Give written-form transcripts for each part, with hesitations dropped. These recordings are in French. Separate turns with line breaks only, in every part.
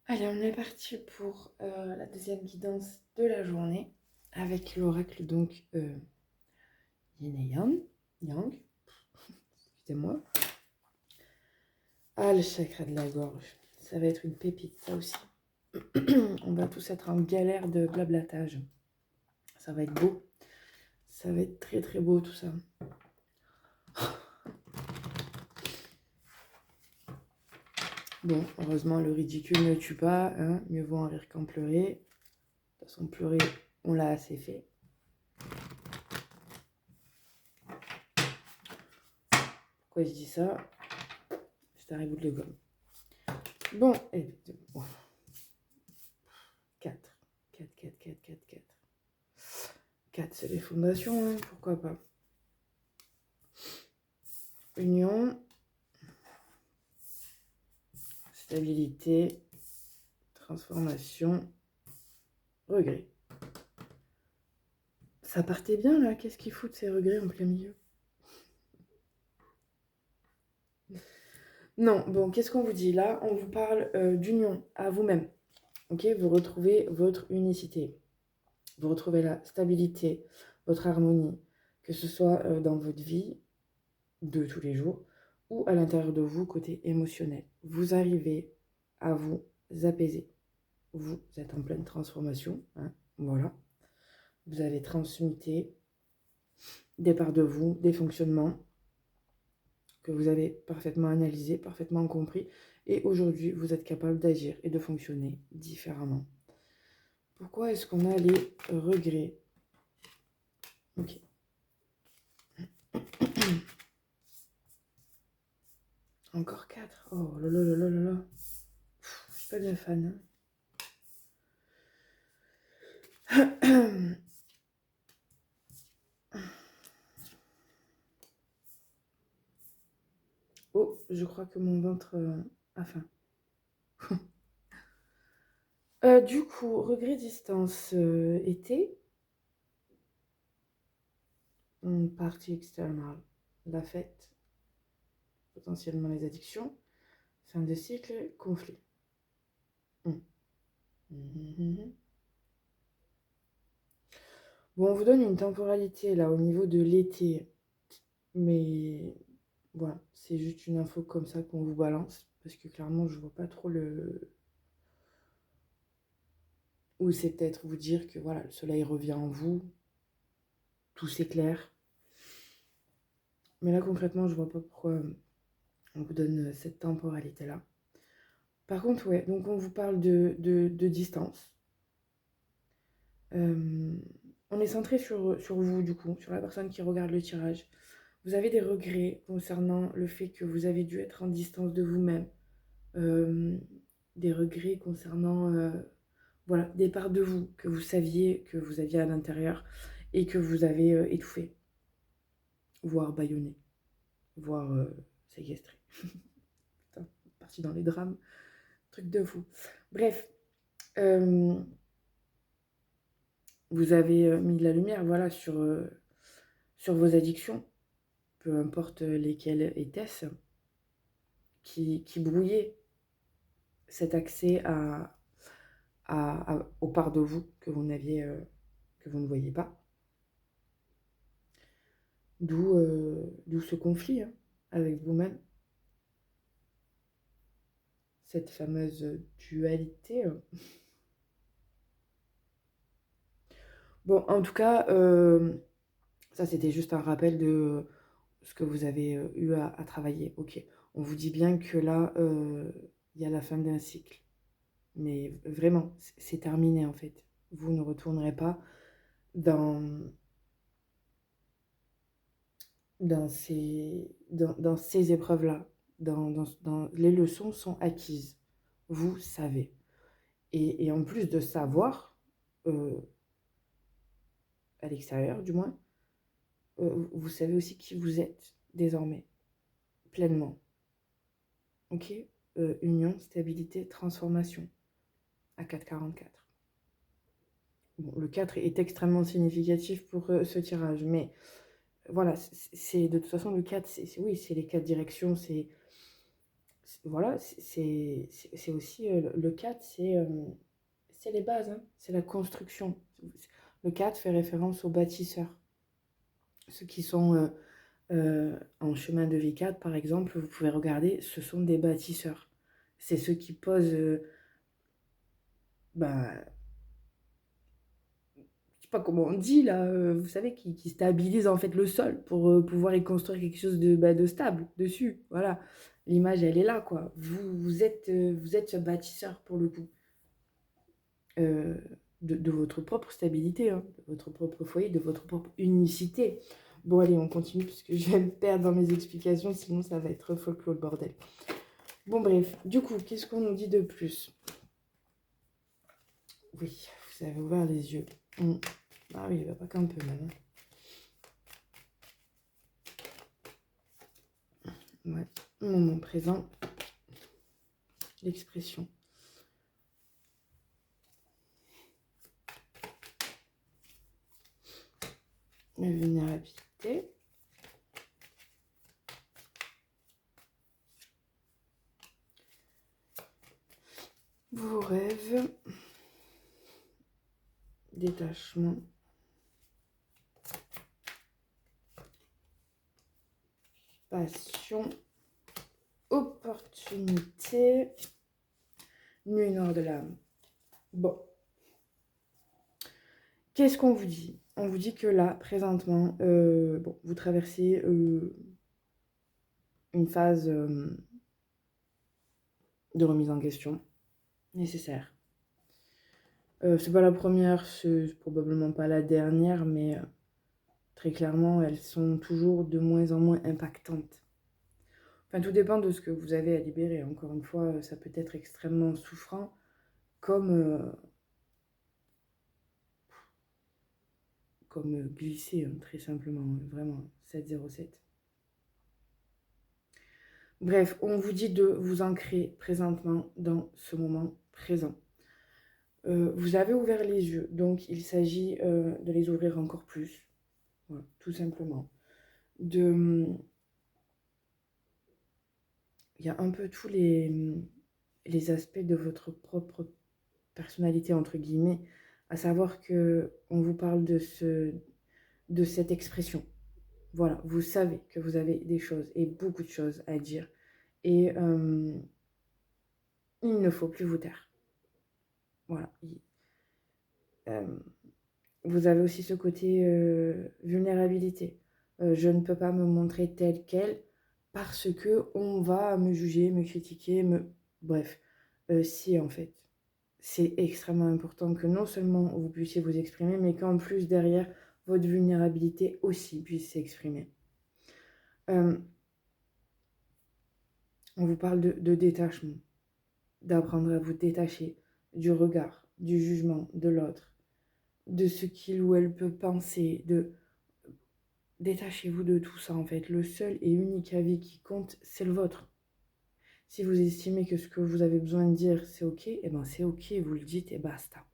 Allez, on est parti pour la deuxième guidance de la journée avec l'oracle donc Yin et Yang, excusez-moi. Ah, le chakra de la gorge, ça va être une pépite, ça aussi. On va tous être en galère de blablatage. Ça va être beau, ça va être très très beau tout ça. Bon, heureusement le ridicule ne tue pas, hein, mieux vaut en rire qu'en pleurer. De toute façon, pleurer, on l'a assez fait. Pourquoi je dis ça? C'est un rebout de gomme. Bon, et bon. 4. 4, 4, 4, 4, 4. 4, c'est les fondations, hein, pourquoi pas. Union, stabilité, transformation, regret. Ça partait bien là, qu'est-ce qu'ils foutent ces regrets en plein milieu? Non, bon, qu'est-ce qu'on vous dit là? On vous parle d'union à vous-même. Ok, vous retrouvez votre unicité. Vous retrouvez la stabilité, votre harmonie, que ce soit dans votre vie de tous les jours ou à l'intérieur de vous côté émotionnel. Vous arrivez à vous apaiser. Vous êtes en pleine transformation, hein, voilà. Vous avez transmuté des parts de vous, des fonctionnements que vous avez parfaitement analysés, parfaitement compris, et aujourd'hui vous êtes capable d'agir et de fonctionner différemment. Pourquoi est-ce qu'on a les regrets? Ok. Encore 4. Oh là là là là là là. Je suis pas bien fan. Hein. Oh, je crois que mon ventre a faim. Du coup, regret distance été, partie externe, la fête, potentiellement les addictions, fin de cycle, conflit. Bon, on vous donne une temporalité là au niveau de l'été, mais voilà, c'est juste une info comme ça qu'on vous balance, parce que clairement je vois pas trop le... Ou c'est peut-être vous dire que voilà, le soleil revient en vous, tout s'éclaire. Mais là concrètement, je vois pas pourquoi on vous donne cette temporalité-là. Par contre, ouais, donc on vous parle de distance. On est centré sur vous, du coup, sur la personne qui regarde le tirage. Vous avez des regrets concernant le fait que vous avez dû être en distance de vous-même. Des regrets concernant voilà, des parts de vous que vous saviez que vous aviez à l'intérieur et que vous avez étouffé, voire bâillonné, voire séquestré. Putain, parti dans les drames, truc de fou. Bref, vous avez mis de la lumière, voilà, sur vos addictions, peu importe lesquelles étaient-ce, qui brouillaient cet accès aux parts de vous que vous n'aviez, que vous ne voyez pas. D'où ce conflit hein, avec vous-même, cette fameuse dualité. Bon, en tout cas, ça c'était juste un rappel de ce que vous avez eu à travailler. Ok, on vous dit bien que là, il y a la fin d'un cycle. Mais vraiment, c'est terminé en fait. Vous ne retournerez pas dans, dans ces épreuves-là. Les leçons sont acquises. Vous savez. Et en plus de savoir, euh, à l'extérieur du moins, vous savez aussi qui vous êtes désormais, pleinement. Ok. Union, stabilité, transformation, à 4,44. Bon, le 4 est extrêmement significatif pour ce tirage, mais voilà, c'est de toute façon le 4, oui, c'est les 4 directions, voilà, c'est aussi le 4, c'est les bases, hein, c'est la construction. Le 4 fait référence aux bâtisseurs. Ceux qui sont en chemin de vie 4, par exemple, vous pouvez regarder, ce sont des bâtisseurs. C'est ceux qui posent, bah, je sais pas comment on dit là, vous savez, qui stabilisent en fait le sol pour pouvoir y construire quelque chose de stable dessus. Voilà, l'image elle est là quoi. Vous êtes ce bâtisseur pour le coup. Euh, de votre propre stabilité, hein, de votre propre foyer, de votre propre unicité. Bon, allez, on continue parce que je vais me perdre dans mes explications, sinon ça va être folklore le bordel. Bon, bref, du coup, qu'est-ce qu'on nous dit de plus? Oui, vous avez ouvert les yeux. Ah oui, il va pas qu'un peu même. Ouais, moment présent, l'expression. La vulnérabilité. Vos rêves. Détachement. Passion. Opportunité. Nuit noire de l'âme. Bon. Qu'est-ce qu'on vous dit? On vous dit que là, présentement, bon, vous traversez une phase de remise en question nécessaire. C'est pas la première, c'est probablement pas la dernière, mais très clairement, elles sont toujours de moins en moins impactantes. Enfin, tout dépend de ce que vous avez à libérer. Encore une fois, ça peut être extrêmement souffrant, comme glisser, hein, très simplement, vraiment, 707. Bref, on vous dit de vous ancrer présentement dans ce moment présent. Vous avez ouvert les yeux, donc il s'agit de les ouvrir encore plus, voilà, tout simplement. Il y a un peu tous les aspects de votre propre personnalité, entre guillemets, à savoir que on vous parle de cette expression. Voilà, vous savez que vous avez des choses et beaucoup de choses à dire. Et il ne faut plus vous taire. Voilà. Euh, vous avez aussi ce côté vulnérabilité. Je ne peux pas me montrer telle qu'elle parce que on va me juger, me critiquer, bref. Si en fait, c'est extrêmement important que non seulement vous puissiez vous exprimer, mais qu'en plus derrière, votre vulnérabilité aussi puisse s'exprimer. On vous parle de détachement, d'apprendre à vous détacher du regard, du jugement de l'autre, de ce qu'il ou elle peut penser, détachez-vous de tout ça en fait. Le seul et unique avis qui compte, c'est le vôtre. Si vous estimez que ce que vous avez besoin de dire, c'est ok, et ben c'est ok, vous le dites et basta.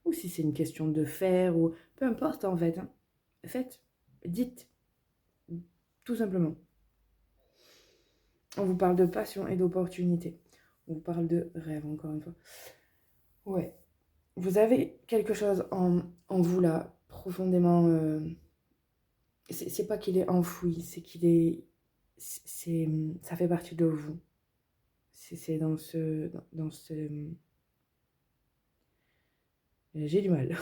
Ou si c'est une question de faire, ou peu importe en fait. Hein. Faites, dites, tout simplement. On vous parle de passion et d'opportunité. On vous parle de rêve, encore une fois. Ouais. Vous avez quelque chose en vous là, profondément. C'est pas qu'il est enfoui, c'est qu'il est. Ça fait partie de vous. C'est dans ce. J'ai du mal.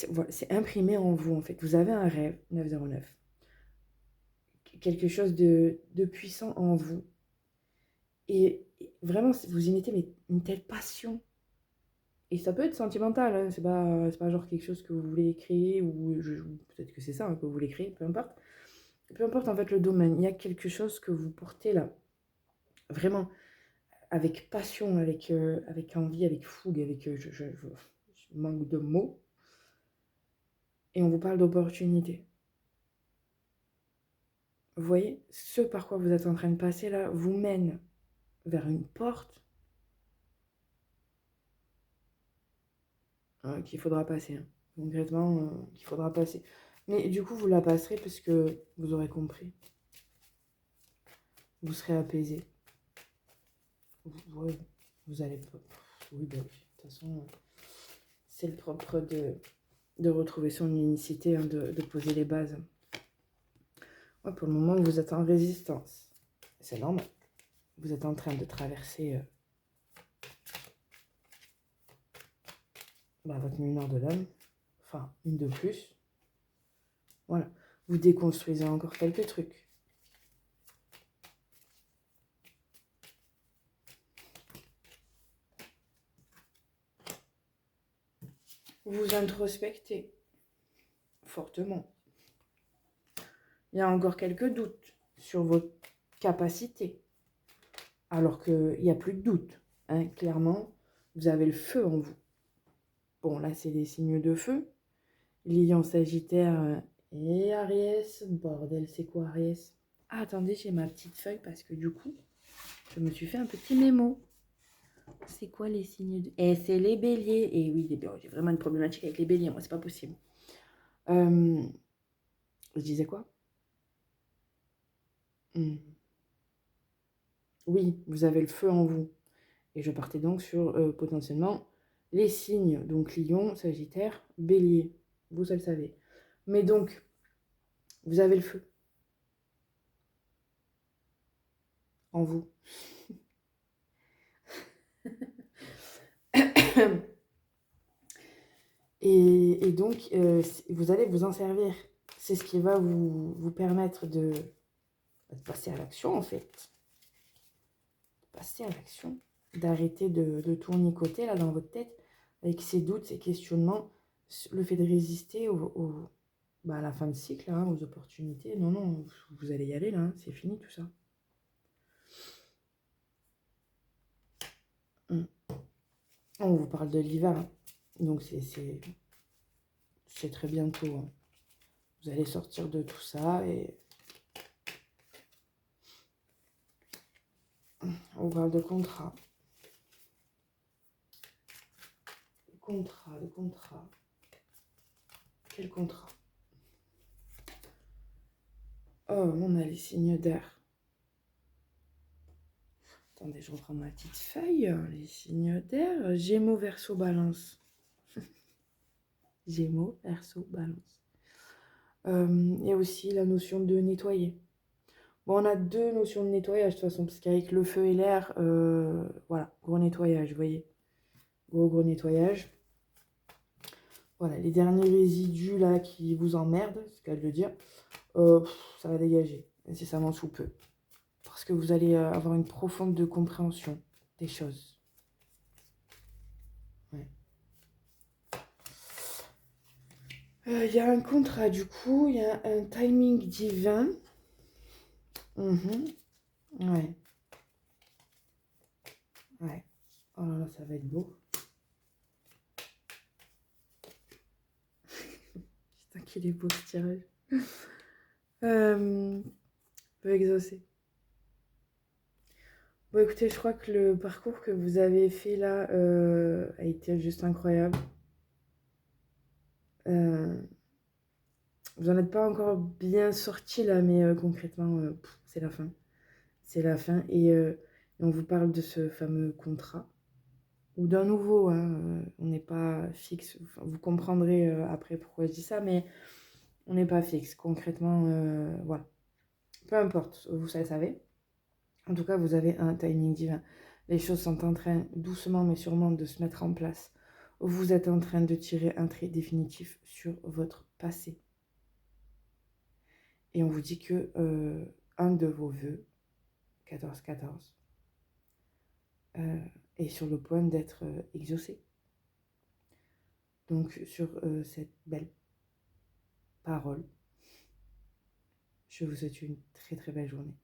Voilà, c'est imprimé en vous en fait. Vous avez un rêve, 909. Quelque chose de puissant en vous. Et vraiment, vous y mettez mais une telle passion. Et ça peut être sentimental, hein, c'est pas genre quelque chose que vous voulez créer, ou peut-être que c'est ça hein, que vous voulez créer, peu importe. Peu importe en fait le domaine, il y a quelque chose que vous portez là, vraiment avec passion, avec envie, avec fougue, avec je manque de mots. Et on vous parle d'opportunité. Vous voyez, ce par quoi vous êtes en train de passer là vous mène vers une porte qu'il faudra passer. Hein. Concrètement, qu'il faudra passer. Mais du coup, vous la passerez parce que vous aurez compris. Vous serez apaisé. Ouais, vous allez pas... Oui, bah oui. De toute façon, c'est le propre de retrouver son unicité, hein, de poser les bases. Ouais, pour le moment, vous êtes en résistance. C'est normal. Vous êtes en train de traverser votre nuit noire de l'âme. Enfin, une de plus. Voilà. Vous déconstruisez encore quelques trucs. Vous introspectez fortement. Il y a encore quelques doutes sur votre capacité. Alors qu'il n'y a plus de doute. Hein. Clairement, vous avez le feu en vous. Bon, là, c'est des signes de feu. Lion, Sagittaire et Aries. Bordel, c'est quoi Aries? Ah, attendez, j'ai ma petite feuille parce que du coup, je me suis fait un petit mémo. C'est quoi les signes de... Et c'est les béliers. Et oui, les béliers. J'ai vraiment une problématique avec les béliers. Moi, c'est pas possible. Je disais quoi? Oui, vous avez le feu en vous. Et je partais donc sur potentiellement les signes. Donc Lion, Sagittaire, Bélier. Vous, ça le savez. Mais donc, vous avez le feu en vous. et donc, vous allez vous en servir. C'est ce qui va vous permettre de passer à l'action, en fait. Passer à l'action. D'arrêter de tournicoter là dans votre tête avec ces doutes, ces questionnements, le fait de résister à la fin de cycle, hein, aux opportunités. Non, non, vous allez y aller là, hein, c'est fini tout ça. On vous parle de l'hiver, hein. Donc c'est très bientôt. Hein. Vous allez sortir de tout ça et on parle de contrat. De contrat. Quel contrat? Oh, on a les signes d'air. Attendez, je reprends ma petite feuille. Les signes d'air. Gémeaux, Verseau, Balance. Gémeaux, Verseau, Balance. Il y a aussi la notion de nettoyer. Bon, on a deux notions de nettoyage de toute façon, parce qu'avec le feu et l'air, voilà, gros nettoyage, vous voyez. Gros nettoyage. Voilà, les derniers résidus là qui vous emmerdent, c'est le cas de le dire, ça va dégager, nécessairement sous peu. Parce que vous allez avoir une profonde compréhension des choses. Ouais. Il y a un contrat du coup, il y a un timing divin. Ouais. Ouais. Oh là là, ça va être beau. Putain, qu'il est beau ce tirage. Peu exaucé. Bon, écoutez, je crois que le parcours que vous avez fait là a été juste incroyable. Vous n'en êtes pas encore bien sorti là, mais concrètement, c'est la fin. C'est la fin. Et on vous parle de ce fameux contrat. Ou d'un nouveau, hein, on n'est pas fixe. Enfin, vous comprendrez après pourquoi je dis ça, mais on n'est pas fixe. Concrètement, voilà. Peu importe, vous ça le savez. En tout cas, vous avez un timing divin. Les choses sont en train, doucement mais sûrement, de se mettre en place. Vous êtes en train de tirer un trait définitif sur votre passé. Et on vous dit que un de vos vœux, 14-14, est sur le point d'être exaucé. Donc, sur cette belle parole, je vous souhaite une très très belle journée.